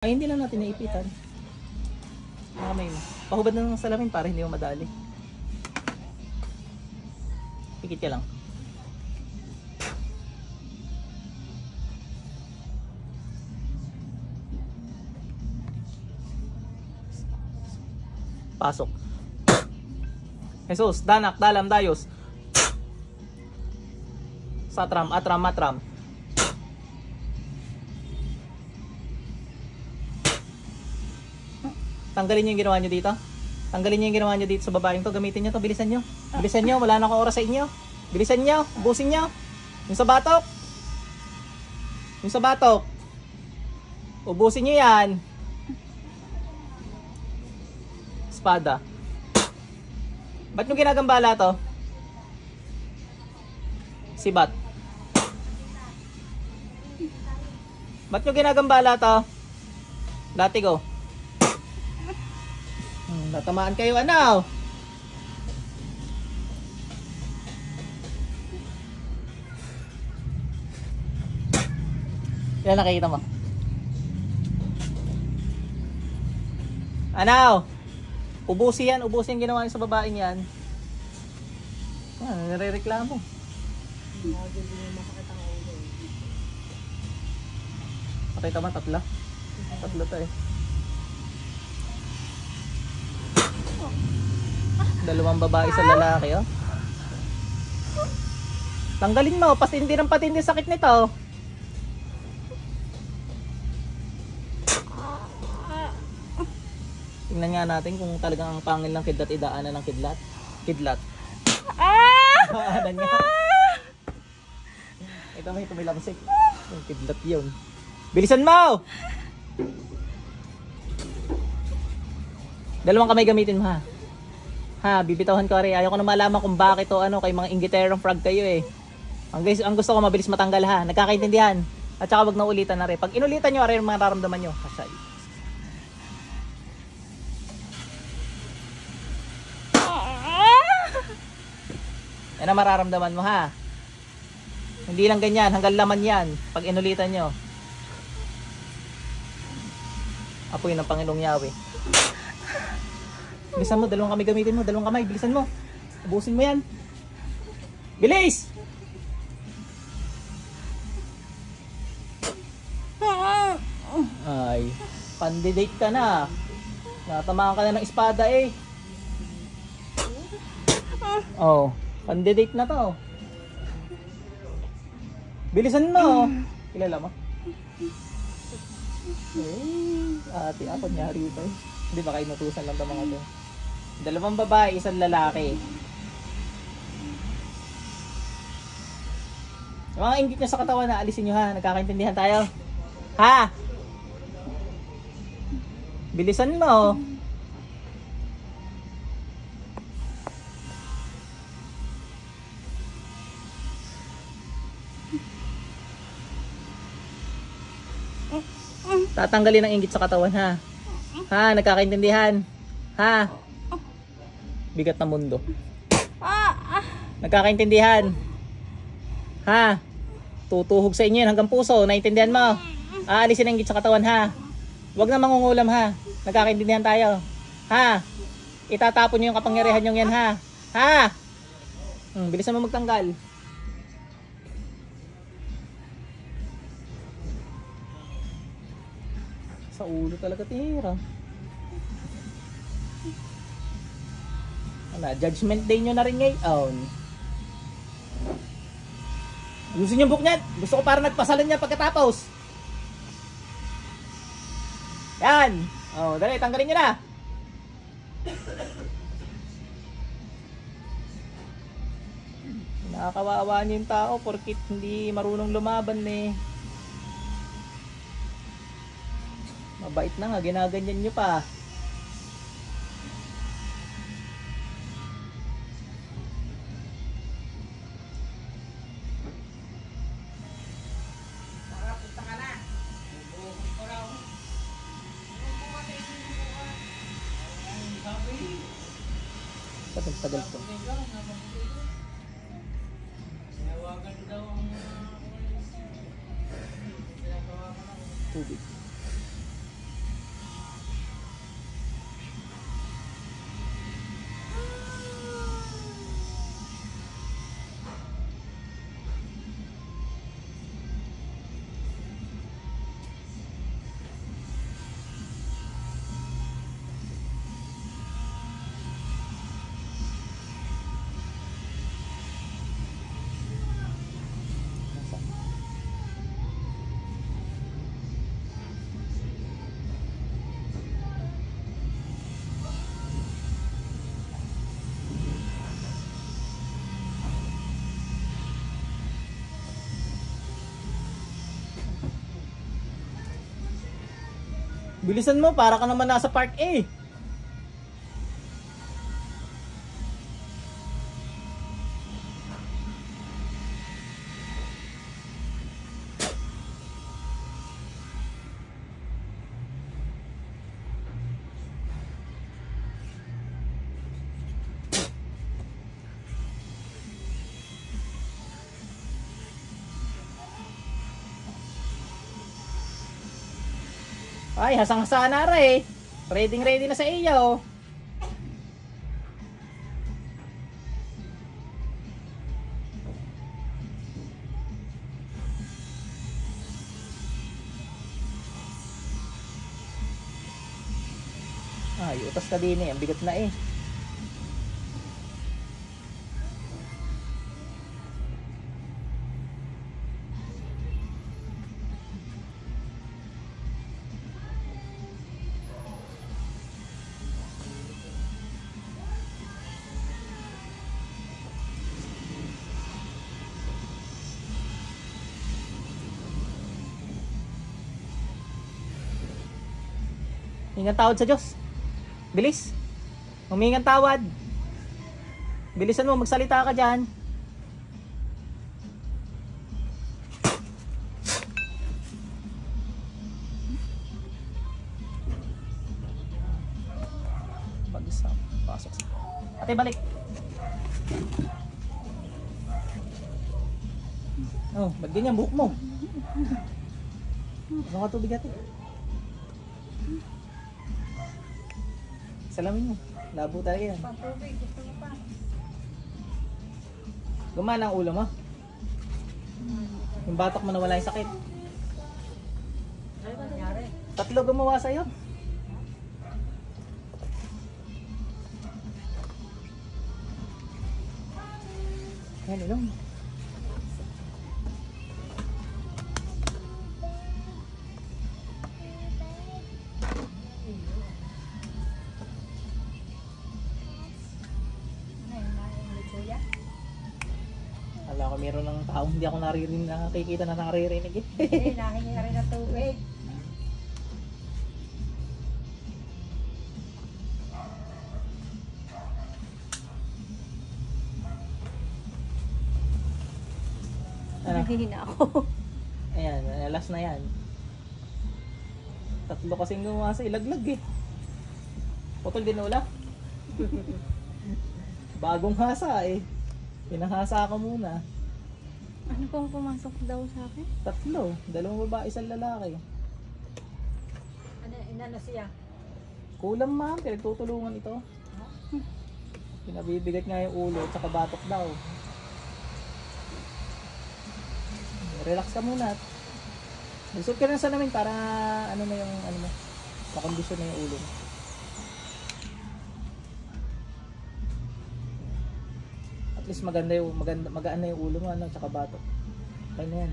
Ay, hindi lang natin naipitan. Mamay mo. Pahubad na ng salamin para hindi mo madali. Pikit ka lang. Pasok. Jesus, danak, dalam, dayos. Satram, atram, matram. Tanggalin nyo yung ginawa nyo dito. Tanggalin nyo yung ginawa nyo dito sa babaeng to. Gamitin nyo to. Bilisan nyo. Bilisan nyo. Wala na akong oras sa inyo. Bilisan nyo. Ubusin nyo. Yung sa batok. Yung sa batok. Ubusin nyo yan. Espada. Ba't nyo ginagambala to? Sibat. Ba't nyo ginagambala to? Latigo. Natamaan kayo, ano? Yan, nakikita mo. Ano? Ubusin yan, ubusin yung ginawa niyo sa babaeng yan. Nare-reklamo. Pakita mo, tatlo. Tatlo to eh. Dalawang babae sa lalaki, oh. Tanggalin mo, patindi ng patindi sakit nito. Tingnan nga natin kung talagang ang pangil ng kidlat, idaanan ng kidlat. Kidlat. Ano nga? Ito may tumilamsik. Yung kidlat yun. Bilisan mo! Dalawang kamay gamitin mo, ha? Ha, bibitawan ko rin. Ayaw ko na malaman kung bakit o ano, kay mga ingiterong frog kayo eh. Ang gusto ko mabilis matanggal, ha. Nagkakaintindihan. At saka wag na ulitan na rin. Pag inulitan nyo, rin yung mga nararamdaman nyo. Asay. Yan ang mararamdaman mo, ha. Hindi lang ganyan, hanggang laman yan. Pag inulitan nyo. Apoy ng Panginoong Yahweh. Bilisan mo, dalawang kamay gamitin mo, dalawang kamay, bilisan mo. Ubusin mo yan. Bilis! Ay, pandidate ka na. Natamaan ka na ng espada eh. Oh, pandidate na to. Bilisan mo. Kilala mo? Ate ako, nyari ba eh. Hindi ba kayo natusan lang ito mga to? Dalawang babae, isang lalaki. Yung mga inggit nyo sa katawan na alisin nyo, ha. Nagkakaintindihan tayo. Ha? Bilisan mo. Tatanggalin ang inggit sa katawan, ha. Ha, nagkakaintindihan. Ha? Bigat na mundo. Nagkakaintindihan. Ha? Tutuhog sa inyo hanggang puso. Naintindihan mo? Aalisin ang inggit sa katawan, ha. Huwag na mangungulam, ha. Nagkakaintindihan tayo. Ha? Itatapon nyo yung kapangyarihan nyo yan, ha. Ha? Bilisan mo magtanggal. Sa ulo talaga tira. Judgment day nyo na rin ngayon. Gusto nyo book niyan? Gusto ko para nagpasalan niya pagkatapos. Yan. Oh, dali, tanggalin nyo na. Nakakawawa nyo yung tao porkit hindi marunong lumaban eh. Mabait na nga, ginaganyan nyo pa. Tagal to. Tubig. Bilisan mo, para ka naman nasa Park A. Ay, hasang-hasa na re. Ready na sa iyo. Ay, utas ka din eh. Ang bigat na eh. Hingan tawad sa Diyos. Bilis. Humingan tawad. Bilisan mo, magsalita ka dyan. Bagsak. Pasok sa. Ate, balik. Oh, ba't ganyan buhok mo? Ano ka tubig ate? Salamin mo. Labo talaga yan. Pantubig, gusto mo pa. Gumana ang ulo mo? Yung batok mo na wala yung sakit. Ano ba nangyari? 3 gumawa sa'yo. Yan, ilong. Ala ko meron ng taong hindi ako naririnig, nakikita na naririnig eh. Hindi, nahingi ka rin ng tubig. Ano? Nahihina ako. Ayan, last na yan. 3 kasing gumawa sa ilaglag eh. Putol din ula. Bagong hasa eh. Pinahasa ako muna. Ano pong pumasok daw sa akin? 3, 2 babae, 1 lalaki. Ano, inano siya? Kulang ma'am, pinagtutulungan ito. Pinabibigat nga yung ulo at saka batok daw. Relax ka muna. Magsuot ka rin sa namin para ano na yung ano mo, makondisyon na yung ulo mo. At least magaan na yung ulo mo, ano, tsaka batok. Kaya na yan.